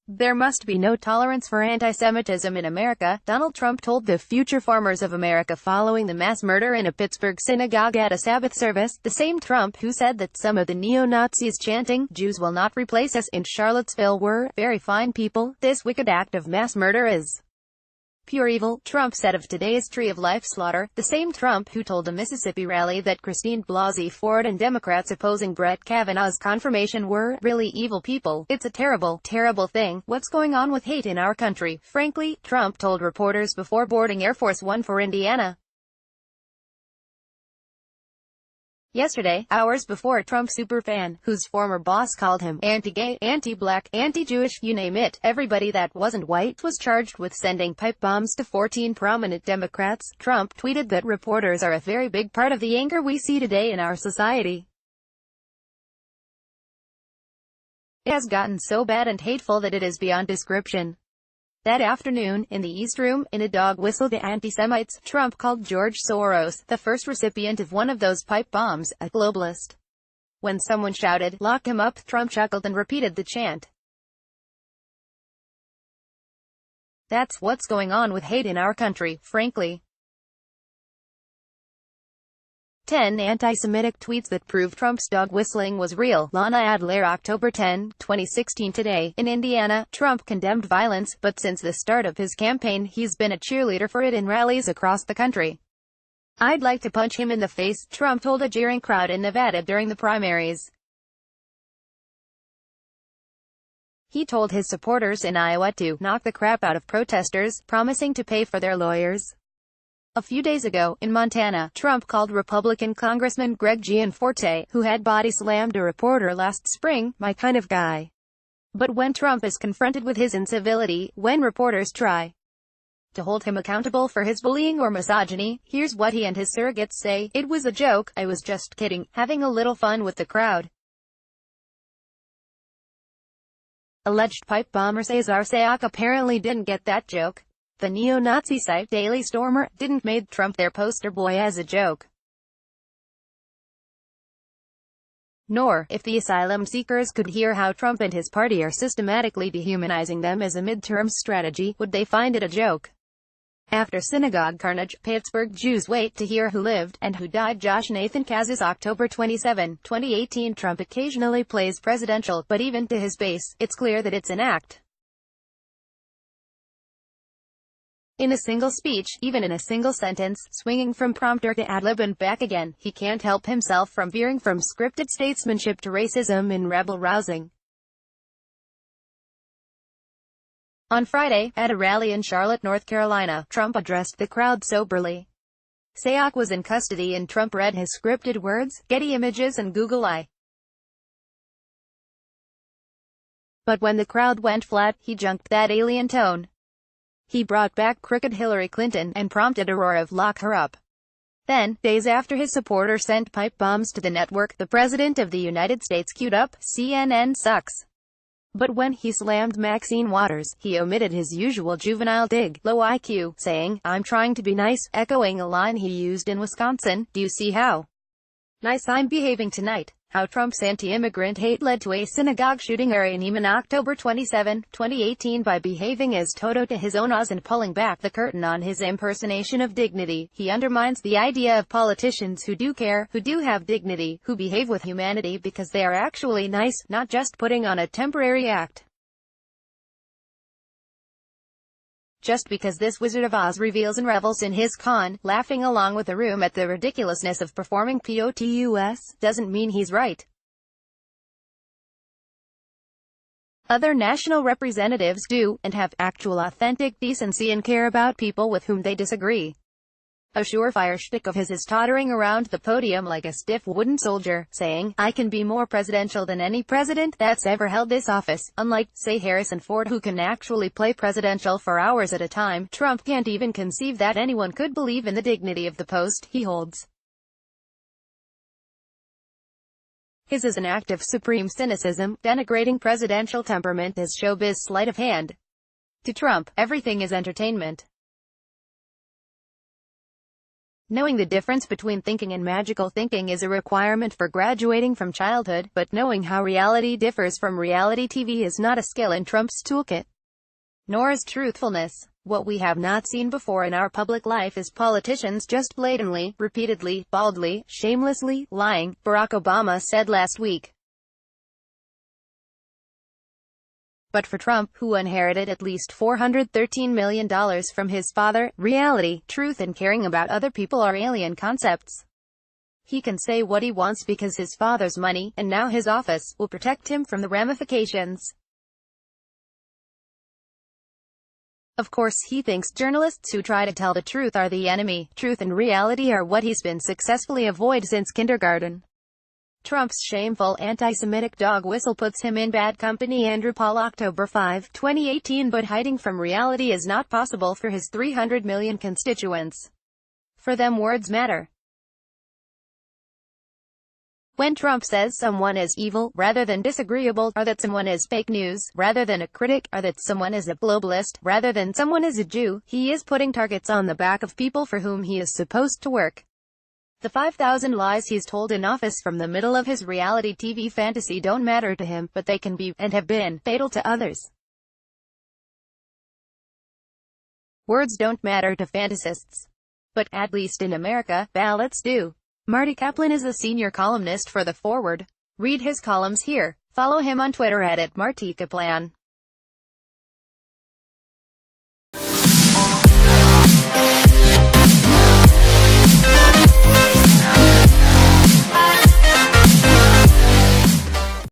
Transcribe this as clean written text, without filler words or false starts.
There must be no tolerance for anti-Semitism in America, Donald Trump told the future farmers of America following the mass murder in a Pittsburgh synagogue at a Sabbath service, the same Trump who said that some of the neo-Nazis chanting, "Jews will not replace us," in Charlottesville were very fine people. This wicked act of mass murder is pure evil, Trump said of today's Tree of Life slaughter, the same Trump who told a Mississippi rally that Christine Blasey Ford and Democrats opposing Brett Kavanaugh's confirmation were really evil people. It's a terrible, terrible thing, what's going on with hate in our country, frankly, Trump told reporters before boarding Air Force One for Indiana yesterday, hours before a Trump superfan, whose former boss called him anti-gay, anti-black, anti-Jewish, you name it, everybody that wasn't white, was charged with sending pipe bombs to 14 prominent Democrats. Trump tweeted that reporters are a very big part of the anger we see today in our society. It has gotten so bad and hateful that it is beyond description. That afternoon, in the East Room, in a dog whistle to anti-Semites, Trump called George Soros, the first recipient of one of those pipe bombs, a globalist. When someone shouted, "Lock him up," Trump chuckled and repeated the chant. That's what's going on with hate in our country, frankly. 10 anti-Semitic tweets that prove Trump's dog whistling was real. Lana Adler, October 10, 2016. Today, in Indiana, Trump condemned violence, but since the start of his campaign, he's been a cheerleader for it in rallies across the country. "I'd like to punch him in the face," Trump told a jeering crowd in Nevada during the primaries. He told his supporters in Iowa to knock the crap out of protesters, promising to pay for their lawyers. A few days ago, in Montana, Trump called Republican Congressman Greg Gianforte, who had body-slammed a reporter last spring, "my kind of guy." But when Trump is confronted with his incivility, when reporters try to hold him accountable for his bullying or misogyny, here's what he and his surrogates say: "It was a joke, I was just kidding, having a little fun with the crowd." Alleged pipe bomber Cesar Sayoc apparently didn't get that joke. The neo-Nazi site Daily Stormer didn't made Trump their poster boy as a joke. Nor, if the asylum seekers could hear how Trump and his party are systematically dehumanizing them as a midterm strategy, would they find it a joke. After synagogue carnage, Pittsburgh Jews wait to hear who lived and who died. Josh Nathan Kazis, October 27, 2018. Trump occasionally plays presidential, but even to his base, it's clear that it's an act. In a single speech, even in a single sentence, swinging from prompter to ad-lib and back again, he can't help himself from veering from scripted statesmanship to racism and rebel-rousing. On Friday, at a rally in Charlotte, North Carolina, Trump addressed the crowd soberly. Sayoc was in custody and Trump read his scripted words, Getty Images and Google I. But when the crowd went flat, he junked that alien tone. He brought back crooked Hillary Clinton, and prompted a roar of "lock her up." Then, days after his supporters sent pipe bombs to the network, the President of the United States queued up, "CNN sucks." But when he slammed Maxine Waters, he omitted his usual juvenile dig, low IQ, saying, "I'm trying to be nice," echoing a line he used in Wisconsin, "Do you see how nice I'm behaving tonight?" How Trump's anti-immigrant hate led to a synagogue shooting in Neiman, October 27, 2018. By behaving as Toto to his own Oz and pulling back the curtain on his impersonation of dignity, he undermines the idea of politicians who do care, who do have dignity, who behave with humanity because they are actually nice, not just putting on a temporary act. Just because this Wizard of Oz reveals and revels in his con, laughing along with the room at the ridiculousness of performing POTUS, doesn't mean he's right. Other national representatives do, and have actual authentic decency and care about people with whom they disagree. A surefire shtick of his is tottering around the podium like a stiff wooden soldier, saying, "I can be more presidential than any president that's ever held this office." Unlike, say, Harrison Ford, who can actually play presidential for hours at a time, Trump can't even conceive that anyone could believe in the dignity of the post he holds. His is an act of supreme cynicism, denigrating presidential temperament as showbiz sleight of hand. To Trump, everything is entertainment. Knowing the difference between thinking and magical thinking is a requirement for graduating from childhood, but knowing how reality differs from reality TV is not a skill in Trump's toolkit. Nor is truthfulness. What we have not seen before in our public life is politicians just blatantly, repeatedly, baldly, shamelessly lying, Barack Obama said last week. But for Trump, who inherited at least $413 million from his father, reality, truth and caring about other people are alien concepts. He can say what he wants because his father's money, and now his office, will protect him from the ramifications. Of course he thinks journalists who try to tell the truth are the enemy. Truth and reality are what he's been successfully avoiding since kindergarten. Trump's shameful anti-Semitic dog whistle puts him in bad company. Andrew Paul, October 5, 2018. But hiding from reality is not possible for his 300 million constituents. For them words matter. When Trump says someone is evil, rather than disagreeable, or that someone is fake news, rather than a critic, or that someone is a globalist, rather than someone is a Jew, he is putting targets on the back of people for whom he is supposed to work. The 5,000 lies he's told in office from the middle of his reality TV fantasy don't matter to him, but they can be, and have been, fatal to others. Words don't matter to fantasists. But, at least in America, ballots do. Marty Kaplan is a senior columnist for The Forward. Read his columns here. Follow him on Twitter at @MartyKaplan.